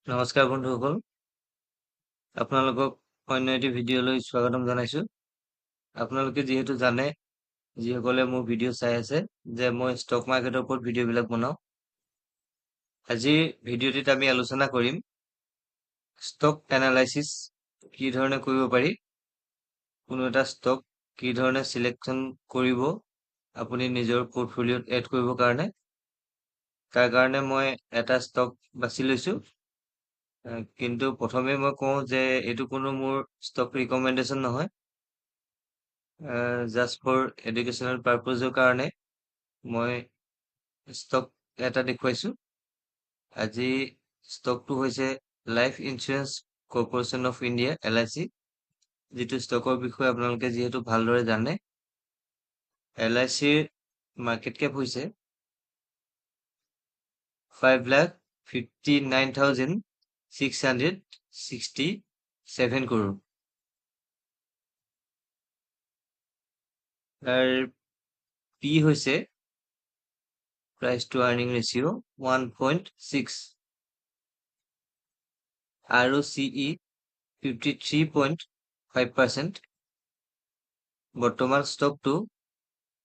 নমস্কাৰ বন্ধুসকল, আপোনালোকক অন্য এটি ভিডিঅ'লৈ স্বাগতম জনাইছো। আপোনালোকে যিহেতু জানে, যিসকলে মোৰ ভিডিঅ' চাই আছে, যে মই ষ্টক মাৰ্কেটৰ ওপৰত ভিডিঅ'বিলাক বনাওঁ। আজিৰ ভিডিঅ'টিত আমি আলোচনা কৰিম ষ্টক এনালাইচিছ কি ধৰণে কৰিব পাৰি, কোনো এটা ষ্টক কি ধৰণে চিলেকশ্যন কৰিব আপুনি নিজৰ পোৰ্টফলিঅ'ত এড কৰিবৰ কাৰণে। তাৰ কাৰণে মই এটা ষ্টক বাছি লৈছো। কিন্তু প্ৰথমে মই কওঁ যে এইটো কোনো মোৰ ষ্টক ৰিকমেণ্ডেশ্যন নহয়, জাষ্ট ফৰ এডুকেশ্যনেল পাৰ্পজৰ কাৰণে মই ষ্টক এটা দেখুৱাইছো। আজি ষ্টকটো হৈছে life insurance corporation of India LIC, যিটো ষ্টকৰ বিষয়ে আপোনালোকে যিহেতু ভালদৰে জানে। LICৰ মাৰ্কেট কেপ হৈছে 5,59,667 crore। তাৰ P হৈছে প্ৰাইচ টু আৰ্নিং ৰেচিঅ 1.6 আৰু CE 53.5%। বৰ্তমান ষ্টকটো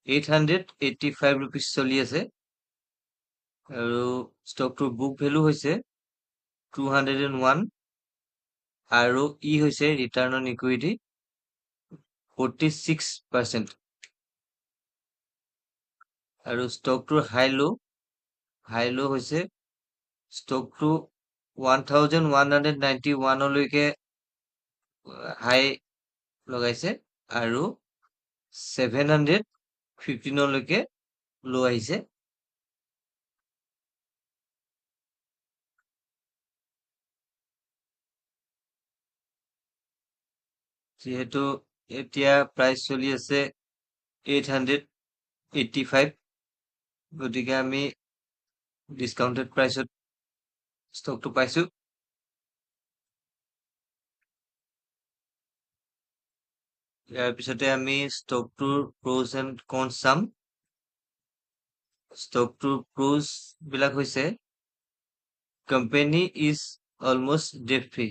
885 rupees চলি আছে আৰু ষ্টকটোৰ বুক ভেলু হৈছে 201 আৰু হৈছে ৰিটাৰ্ণ অন ইকুইটি 46%। আৰু ষ্টকটোৰ হাই ল হৈছে ষ্টকটো 1191 লৈকে হাই লগাইছে আৰু 715 লৈকে ল' আহিছে। যিহেতু এতিয়া প্ৰাইচ চলি আছে 885, গতিকে আমি ডিসকাউন্টেড প্ৰাইচত ষ্টকটো পাইছো। ইয়াৰ পিছতে আমি ষ্টকটোৰ প্ৰ'জ এণ্ড কনছ চাম। ষ্টকটোৰ প্ৰ'জ বিলাক হৈছে company is almost debt free.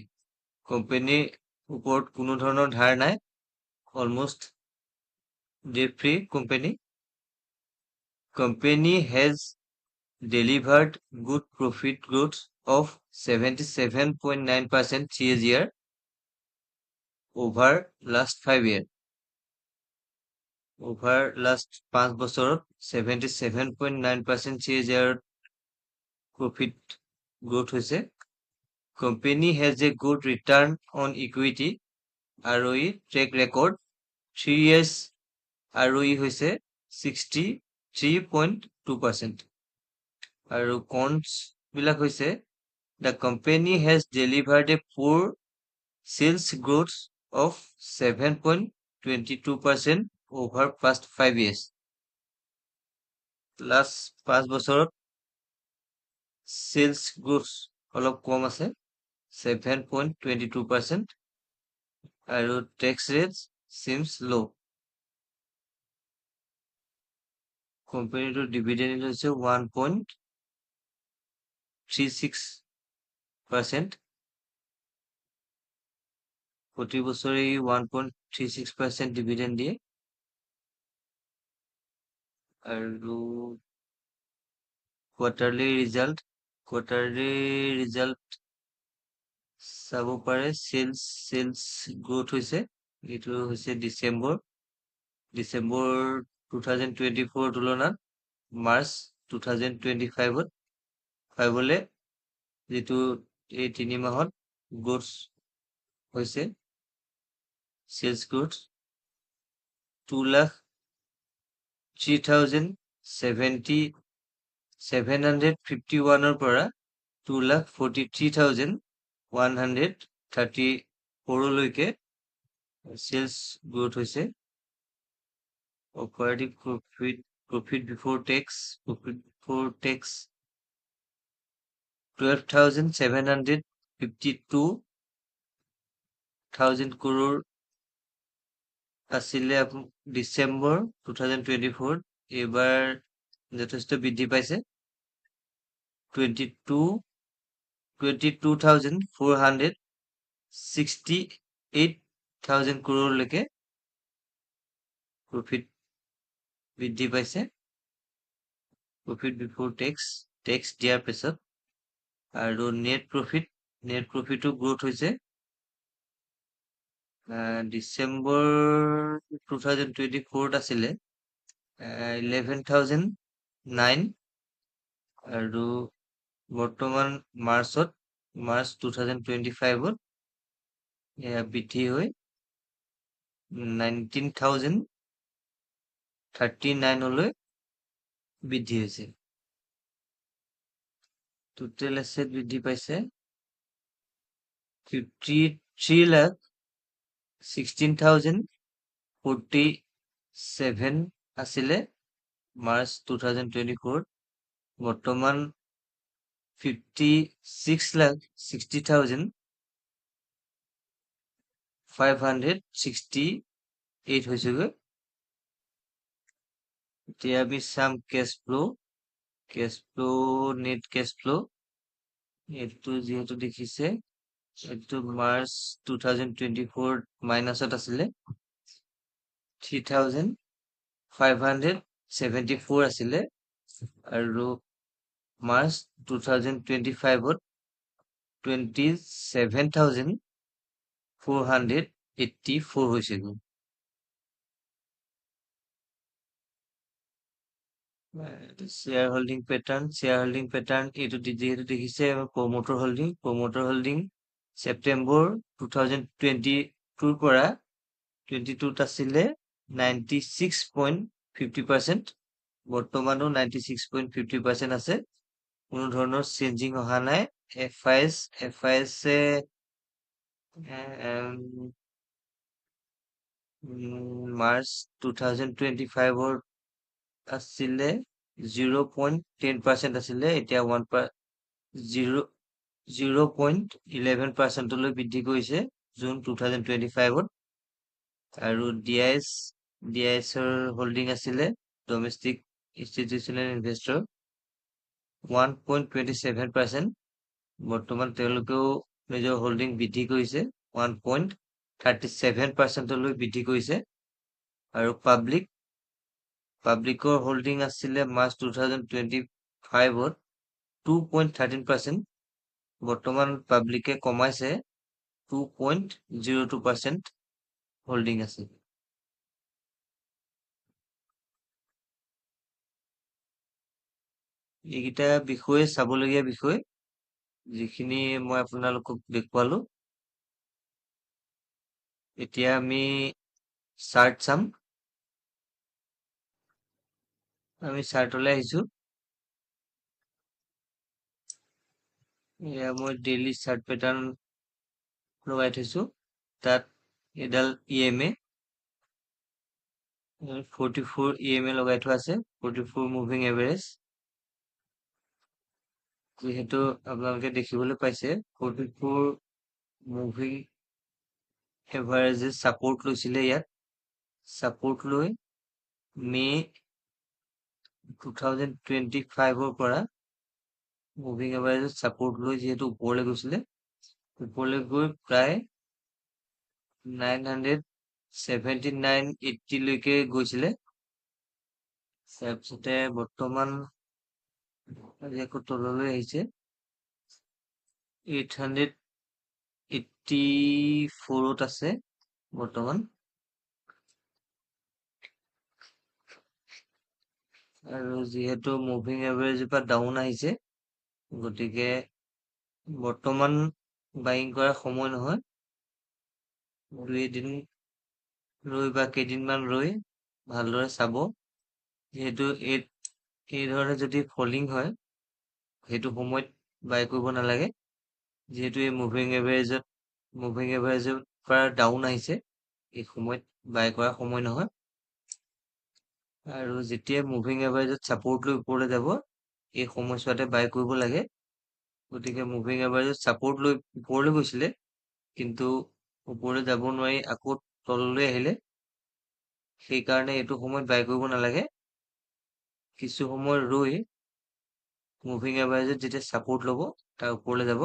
কোম্পানীৰ ওপৰত কোনো ধৰণৰ ধাৰ নাই, almost debt free company. Company has delivered good profit growth of 77.9% CAGR over last 5 years. Over last 5 বছৰত 77.9% CAGR profit growth হৈছে। Company has a good return on equity ROE track record 3 years ROE হৈছে 63.2%। আৰু cons বিলাক হৈছে the company has delivered a poor sales growth of 7.22% over past 5 years. Last 5 বছৰত sales growth অলপ কম আছে 7.22%, আৰু tax rates seems low. কোম্পানীটোৰ dividend হৈছে 1.36%। প্ৰতি বছৰে 1.36% ডিভিডেণ্ড দিয়ে। আৰু কোৱাৰ্টাৰলি ৰিজাল্ট চাব পাৰে। চেলছ গ্ৰোথ হৈছে, এইটো হৈছে ডিচেম্বৰ 2024 তুলনাত মাৰ্চ 2025 যিটো এই 3 মাহত গ্ৰোথ হৈছে। চেলছ গ্ৰোথ 2,03,751 পৰা 2,43,134 লৈকে চেলছ গ্ৰোথ হৈছে। Operative profit before tax 12,752,000 crore আছিলে ডিচেম্বৰ 2024। এইবাৰ যথেষ্ট বৃদ্ধি পাইছে, 22 22,468,000 crore প্ৰফিট বৃদ্ধি পাইছে প্ৰফিট বিফোৰ টেক্স দিয়াৰ পিছত আৰু নেট প্ৰফিটো গ্ৰোথ হৈছে ডিচেম্বৰ 2024 আছিলে 11,009 আৰু বৰ্তমান মাৰ্চ 2025 এয়া বৃদ্ধি হৈ 19,039 লৈ বৃদ্ধি হৈছে টোটেল এছেট বৃদ্ধি পাইছে 53,16,047 আছিলে মাৰ্চ 2024 বৰ্তমান 56,60,568 হৈছেগৈ এতিয়া আমি চাম cash flow net cash flow এইটো যিহেতু দেখিছে এইটো মাৰ্চ 2024 মাইনাছত আছিলে 3,574 আছিলে আৰু মাৰ্চ 2025 27,484 হৈছেগৈ শ্বেয়াৰ হোল্ডিং পেটাৰ্ণ এইটো যিহেতু দেখিছে প্ৰমোটৰ হোল্ডিং ছেপ্টেম্বৰ 2022 পৰা 22 আছিলে 96.50% বৰ্তমানো 96.50% আছে কোনো ধৰণৰ চেঞ্জিং অহা নাই FIS মাৰ্চ 2025 আছিলে 0.10% আছিলে এতিয়া 0.11% লৈ বৃদ্ধি কৰিছে জুন 2025 আৰু DISৰ হোল্ডিং আছিলে ডমেষ্টিক ইনষ্টিটিউচনেল ইনভেষ্টৰ 1.27% বৰ্তমান তেওঁলোকেও নিজৰ হোল্ডিং বৃদ্ধি কৰিছে 1.37% লৈ বৃদ্ধি কৰিছে আৰু পাব্লিকৰ হোল্ডিং আছিলে মাৰ্চ 2025 2.13% বৰ্তমান পাব্লিকে কমাইছে 2.02% হোল্ডিং আছে এইকেইটা বিষয়ে চাবলগীয়া বিষয় যিখিনি মই আপোনালোকক দেখুৱালো এতিয়া আমি চাৰ্ট চাম আমি চাৰ্টলৈ আহিছো এয়া মই ডেইলি চাৰ্ট পেটাৰ্ণ লগাই থৈছো তাত এডাল EMA 44 EMA লগাই থোৱা আছে 44 মুভিং এভাৰেজ যেহেতু আপোনালোকে দেখিবলৈ পাইছে 44 মুভিং এভাৰেজে সাপোৰ্ট লৈছিলে ইয়াত সাপোৰ্ট লৈ মে 2025 পৰা মুভিং এভাৰেজত সাপোৰ্ট লৈ যেহেতু ওপৰলৈ গৈছিলে ওপৰলৈ গৈ প্ৰায় 979.80 লৈকে গৈছিলে তাৰপিছতে বৰ্তমান আজি আকৌ তললৈ আহিছে 884 আছে বৰ্তমান আৰু যেহেতু মুভিং এভাৰেজ পৰা ডাউন আহিছে গতিকে বৰ্তমান বাইং কৰাৰ সময় নহয় 2 দিন ৰৈ বা কেইদিনমান ৰৈ ভালদৰে চাব যেহেতু এই ধৰণে যদি ফলিং হয় সেইটো সময়ত বাই কৰিব নালাগে যেহেতু এই মুভিং এভাৰেজৰ পৰা ডাউন আহিছে এই সময়ত বাই কৰাৰ সময় নহয় আৰু যেতিয়া মুভিং এভাৰেজত সাপোৰ্ট লৈ ওপৰলৈ যাব এই সময়ছোৱাতে বাই কৰিব লাগে গতিকে মুভিং এভাৰেজত সাপোৰ্ট লৈ ওপৰলৈ গৈছিলে কিন্তু ওপৰলৈ যাব নোৱাৰি আকৌ তললৈ আহিলে সেইকাৰণে এইটো সময়ত বাই কৰিব নালাগে কিছু সময় ৰৈ মুভিং এভাৰেজত যেতিয়া সাপোৰ্ট ল'ব তাৰ ওপৰলৈ যাব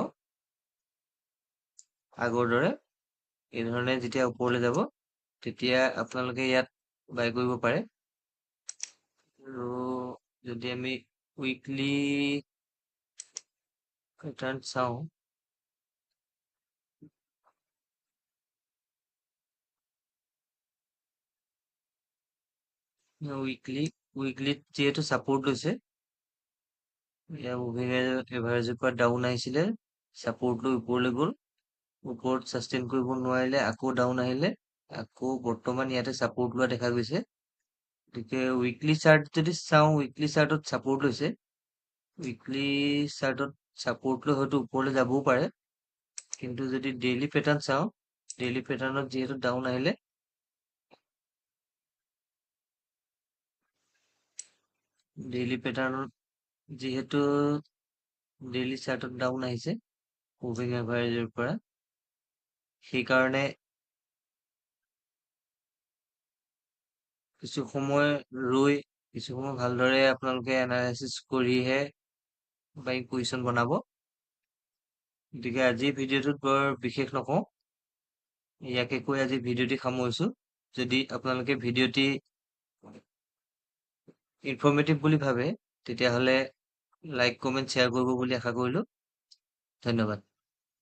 আগৰ দৰে এই ধৰণে যেতিয়া ওপৰলৈ যাব তেতিয়া আপোনালোকে ইয়াত বাই কৰিব পাৰে। আৰু যদি আমি উইকলি পেটাৰ্ণ চাওঁ, উইকলিত যিহেতু ছাপোৰ্ট লৈছে, এয়া মুভিং এভাৰেজৰ পৰা ডাউন আহিছিলে, ছাপোৰ্ট লৈ ওপৰলৈ গ'ল, ওপৰত ছাষ্টেইন কৰিব নোৱাৰিলে, আকৌ ডাউন আহিলে, আকৌ বৰ্তমান ইয়াতে ছাপোৰ্ট লোৱা দেখা গৈছে। গতিকে উইকলি চাৰ্ট যদি চাওঁ, উইকলি চাৰ্টত ছাপোৰ্ট লৈছে, উইকলি চাৰ্টত ছাপোৰ্ট লৈ হয়তো ওপৰলৈ যাবও পাৰে। কিন্তু যদি ডেইলি পেটাৰ্ণ চাওঁ, ডেইলি পেটাৰ্ণত যিহেতু ডাউন আহিলে, ডেইলি পেটাৰ্ণত যিহেতু ডেইলি চাৰ্টত ডাউন আহিছে মুভিং এভাৰেজৰ পৰা, সেইকাৰণে কিছু সময় ৰৈ কিছু সময় ভালদৰে আপোনালোকে এনালাইচিছ কৰিহে বাইং পজিশ্যন বনাব। গতিকে আজিৰ ভিডিঅ'টোত বৰ বিশেষ নকওঁ, ইয়াকে কৈ আজি ভিডিঅ'টি সামৰিছোঁ। যদি আপোনালোকে ভিডিঅ'টি ইনফৰ্মেটিভ বুলি ভাবে তেতিয়াহ'লে লাইক কমেণ্ট শ্বেয়াৰ কৰিব বুলি আশা কৰিলোঁ। ধন্যবাদ।